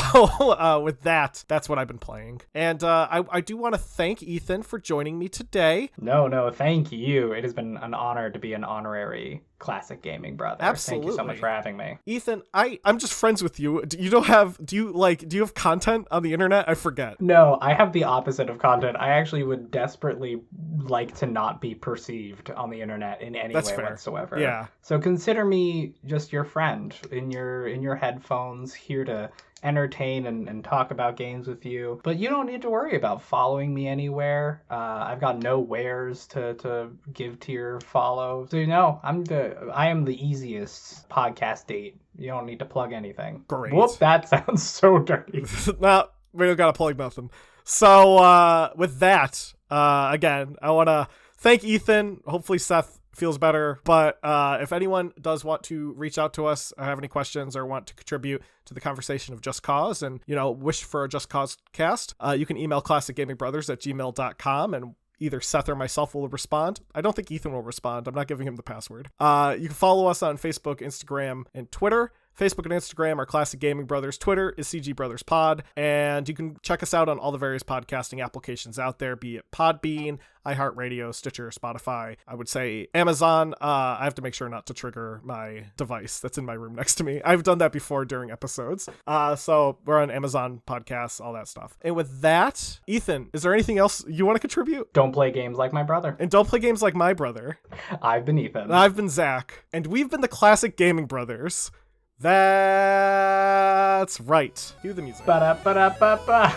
with that, that's what I've been playing. And I do want to thank Ethan for joining me today. No, thank you. It has been an honor to be an honorary classic gaming brother. Absolutely. Thank you so much for having me. Ethan, I'm just friends with you. Do you have content on the internet? I forget. No, I have the opposite of content. I actually would desperately like to not be perceived on the internet in any way whatsoever. Yeah. So consider me just your friend in your headphones, here to entertain and talk about games with you. But you don't need to worry about following me anywhere. I've got no wares to give to your follow. So I am the easiest podcast date. You don't need to plug anything. Great. Whoop, that sounds so dirty. No, we don't gotta plug nothing. So with that, again, I want to thank Ethan. Hopefully Seth feels better, but if anyone does want to reach out to us or have any questions or want to contribute to the conversation of Just Cause and wish for a Just Cause cast, you can email classicgamingbrothers@gmail.com, and either Seth or myself will respond. I don't think Ethan will respond. I'm not giving him the password. You can follow us on Facebook, Instagram, and Twitter. Facebook and Instagram are Classic Gaming Brothers. Twitter is CG Brothers Pod. And you can check us out on all the various podcasting applications out there, be it Podbean, iHeartRadio, Stitcher, Spotify. I would say Amazon. I have to make sure not to trigger my device that's in my room next to me. I've done that before during episodes. So we're on Amazon podcasts, all that stuff. And with that, Ethan, is there anything else you want to contribute? Don't play games like my brother. And don't play games like my brother. I've been Ethan. And I've been Zach. And we've been the Classic Gaming Brothers. That's right. Cue the music. Ba-da-ba-da-ba-ba.